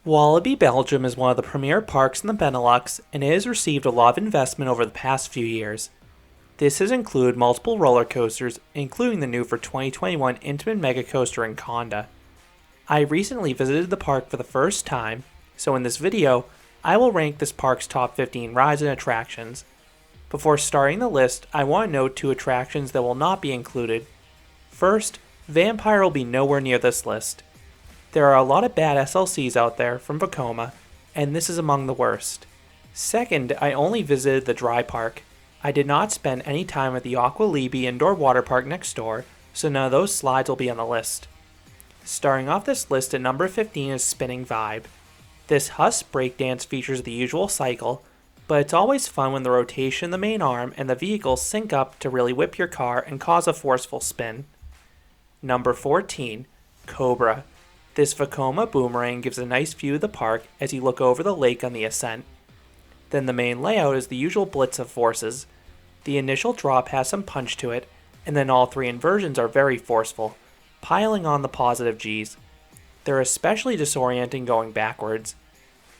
Walibi Belgium is one of the premier parks in the Benelux, and it has received a lot of investment over the past few years. This has included multiple roller coasters, including the new for 2021 Intamin Mega Coaster in Kondaa. I recently visited the park for the first time, so in this video, I will rank this park's top 15 rides and attractions. Before starting the list, I want to note two attractions that will not be included. First, Vampire will be nowhere near this list. There are a lot of bad SLCs out there from Vekoma, and this is among the worst. Second, I only visited the dry park. I did not spend any time at the Walibi indoor water park next door, so none of those slides will be on the list. Starting off this list at number 15 is Spinning Vibe. This Huss breakdance features the usual cycle, but it's always fun when the rotation in the main arm and the vehicle sync up to really whip your car and cause a forceful spin. Number 14, Cobra. This Vekoma boomerang gives a nice view of the park as you look over the lake on the ascent. Then the main layout is the usual blitz of forces. The initial drop has some punch to it, and then all three inversions are very forceful, piling on the positive Gs. They're especially disorienting going backwards.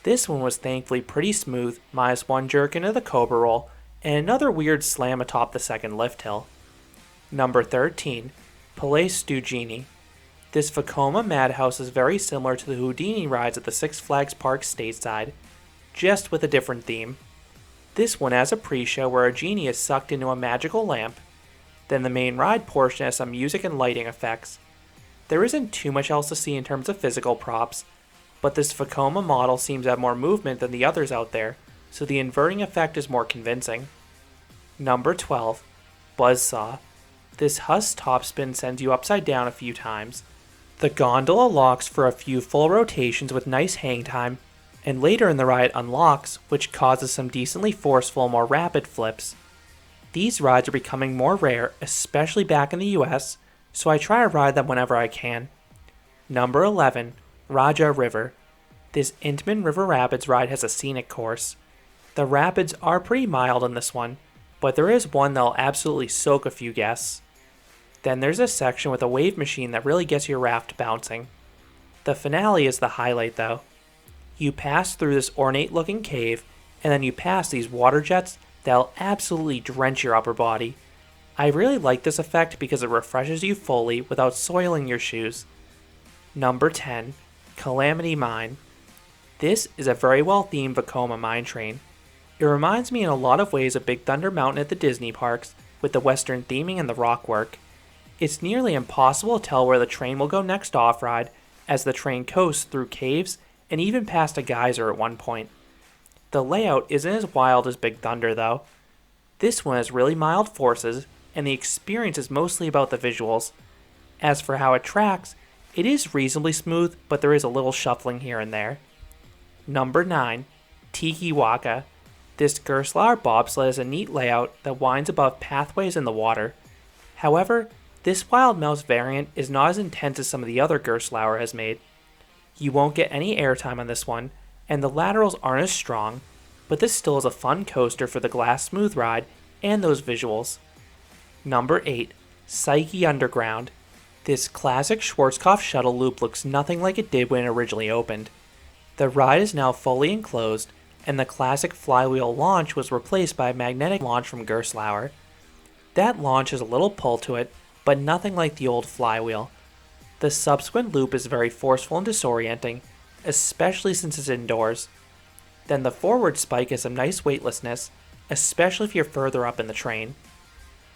This one was thankfully pretty smooth, minus one jerk into the Cobra roll, and another weird slam atop the second lift hill. Number 13, Palais du Genie. This Vekoma Madhouse is very similar to the Houdini rides at the Six Flags Park stateside, just with a different theme. This one has a pre-show where a genie is sucked into a magical lamp. Then the main ride portion has some music and lighting effects. There isn't too much else to see in terms of physical props, but this Vekoma model seems to have more movement than the others out there, so the inverting effect is more convincing. Number 12, Buzzsaw. This Huss topspin sends you upside down a few times. The gondola locks for a few full rotations with nice hang time, and later in the ride unlocks, which causes some decently forceful, more rapid flips. These rides are becoming more rare, especially back in the US, so I try to ride them whenever I can. Number 11, Radja River. This Intamin River Rapids ride has a scenic course. The rapids are pretty mild in this one, but there is one that'll absolutely soak a few guests. Then there's a section with a wave machine that really gets your raft bouncing. The finale is the highlight though. You pass through this ornate looking cave, and then you pass these water jets that'll absolutely drench your upper body. I really like this effect because it refreshes you fully without soiling your shoes. Number 10, Calamity Mine. This is a very well themed Vekoma mine train. It reminds me in a lot of ways of Big Thunder Mountain at the Disney parks, with the western theming and the rock work. It's nearly impossible to tell where the train will go next off-ride, as the train coasts through caves and even past a geyser at one point. The layout isn't as wild as Big Thunder though. This one has really mild forces, and the experience is mostly about the visuals. As for how it tracks, it is reasonably smooth, but there is a little shuffling here and there. Number 9, Tiki-Waka. This Gerstlauer bobsled has a neat layout that winds above pathways in the water. However, this Wild Mouse variant is not as intense as some of the other Gerstlauer has made. You won't get any airtime on this one, and the laterals aren't as strong, but this still is a fun coaster for the glass smooth ride and those visuals. Number 8, Psyche Underground. This classic Schwarzkopf shuttle loop looks nothing like it did when it originally opened. The ride is now fully enclosed, and the classic flywheel launch was replaced by a magnetic launch from Gerstlauer. That launch has a little pull to it, but nothing like the old flywheel. The subsequent loop is very forceful and disorienting, especially since it's indoors. Then the forward spike has some nice weightlessness, especially if you're further up in the train.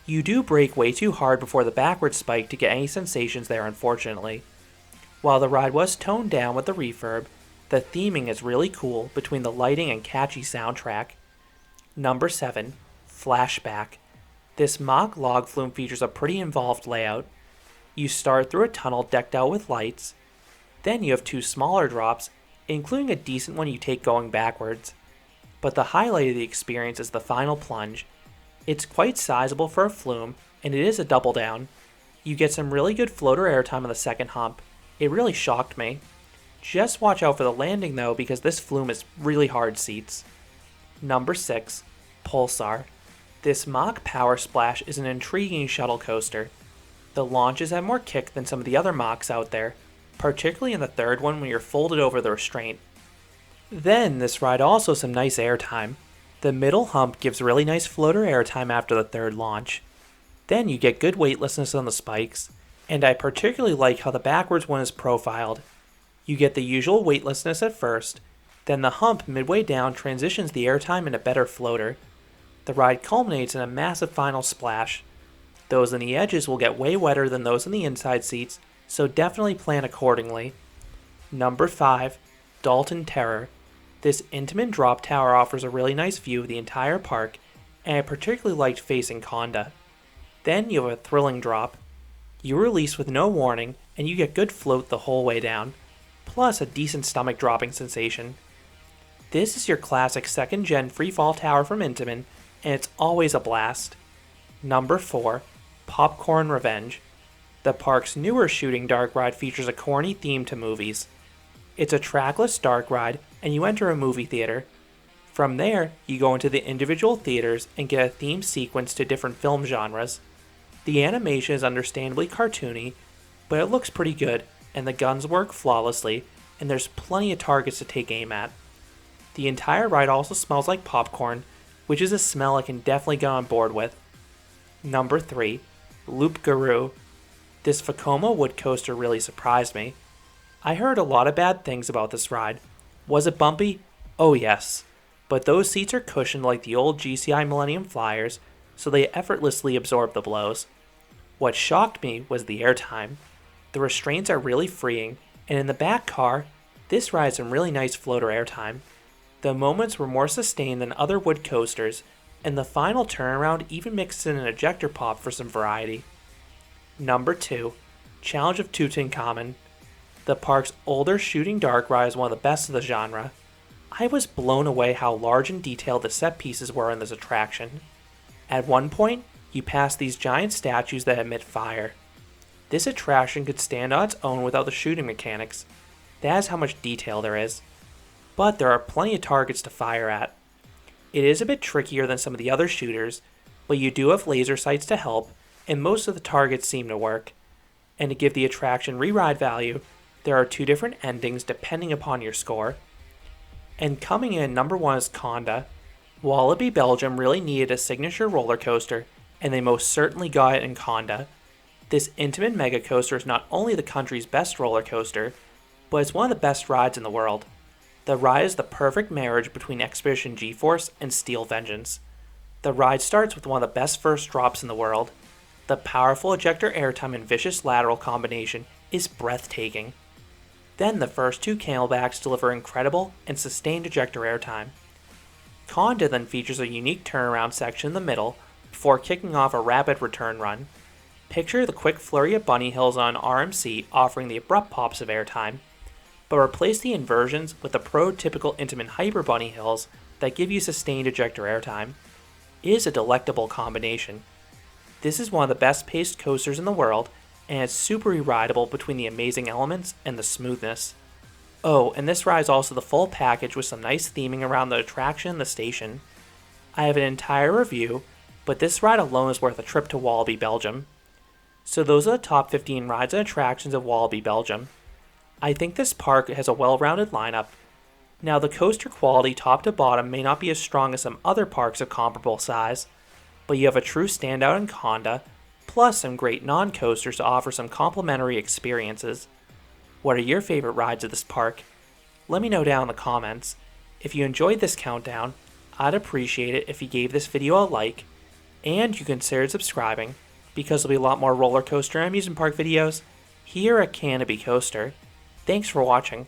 You do brake way too hard before the backward spike to get any sensations there, unfortunately. While the ride was toned down with the refurb, the theming is really cool between the lighting and catchy soundtrack. Number 7, Flashback. This mock log flume features a pretty involved layout. You start through a tunnel decked out with lights. Then you have two smaller drops, including a decent one you take going backwards. But the highlight of the experience is the final plunge. It's quite sizable for a flume, and it is a double down. You get some really good floater airtime on the second hump. It really shocked me. Just watch out for the landing though, because this flume is really hard seats. Number 6, Pulsar. This mock Power Splash is an intriguing shuttle coaster. The launches have more kick than some of the other mocks out there, particularly in the third one when you're folded over the restraint. Then this ride also has some nice airtime. The middle hump gives really nice floater airtime after the third launch. Then you get good weightlessness on the spikes, and I particularly like how the backwards one is profiled. You get the usual weightlessness at first, then the hump midway down transitions the airtime into better floater. The ride culminates in a massive final splash. Those on the edges will get way wetter than those in the inside seats, so definitely plan accordingly. Number 5, Dalton Terror. This Intamin drop tower offers a really nice view of the entire park, and I particularly liked facing Kondaa. Then you have a thrilling drop. You release with no warning, and you get good float the whole way down, plus a decent stomach dropping sensation. This is your classic 2nd gen freefall tower from Intamin, and it's always a blast. Number 4, Popcorn Revenge. The park's newer shooting dark ride features a corny theme to movies. It's a trackless dark ride, and you enter a movie theater. From there, you go into the individual theaters and get a themed sequence to different film genres. The animation is understandably cartoony, but it looks pretty good, and the guns work flawlessly, and there's plenty of targets to take aim at. The entire ride also smells like popcorn, which is a smell I can definitely get on board with. Number 3, Loop-Garou. This Vekoma wood coaster really surprised me. I heard a lot of bad things about this ride. Was it bumpy? Oh yes. But those seats are cushioned like the old GCI Millennium Flyers, so they effortlessly absorb the blows. What shocked me was the airtime. The restraints are really freeing, and in the back car, this rides some really nice floater airtime. The moments were more sustained than other wood coasters, and the final turnaround even mixed in an ejector pop for some variety. Number 2, Challenge of Tutankhamon. The park's older shooting dark ride is one of the best of the genre. I was blown away how large and detailed the set pieces were in this attraction. At one point, you pass these giant statues that emit fire. This attraction could stand on its own without the shooting mechanics. That is how much detail there is. But there are plenty of targets to fire at. It is a bit trickier than some of the other shooters, but you do have laser sights to help, and most of the targets seem to work. And to give the attraction re-ride value, there are 2 different endings depending upon your score. And coming in number 1 is Kondaa. Walibi Belgium really needed a signature roller coaster, and they most certainly got it in Kondaa. This Intamin mega coaster is not only the country's best roller coaster, but it's one of the best rides in the world. The ride is the perfect marriage between Expedition G-Force and Steel Vengeance. The ride starts with one of the best first drops in the world. The powerful ejector airtime and vicious lateral combination is breathtaking. Then the first 2 camelbacks deliver incredible and sustained ejector airtime. Kondaa then features a unique turnaround section in the middle before kicking off a rapid return run. Picture the quick flurry of bunny hills on RMC offering the abrupt pops of airtime, but replace the inversions with the prototypical Intamin hyper bunny hills that give you sustained ejector airtime. It is a delectable combination. This is one of the best paced coasters in the world, and it's super rideable between the amazing elements and the smoothness. Oh, and this ride is also the full package with some nice theming around the attraction and the station. I have an entire review, but this ride alone is worth a trip to Walibi Belgium. So those are the top 15 rides and attractions of Walibi Belgium. I think this park has a well-rounded lineup. Now the coaster quality top to bottom may not be as strong as some other parks of comparable size, but you have a true standout in Kondaa, plus some great non-coasters to offer some complimentary experiences. What are your favorite rides of this park? Let me know down in the comments. If you enjoyed this countdown, I'd appreciate it if you gave this video a like, and you considered subscribing, because there'll be a lot more roller coaster and amusement park videos here at Canopy Coaster. Thanks for watching.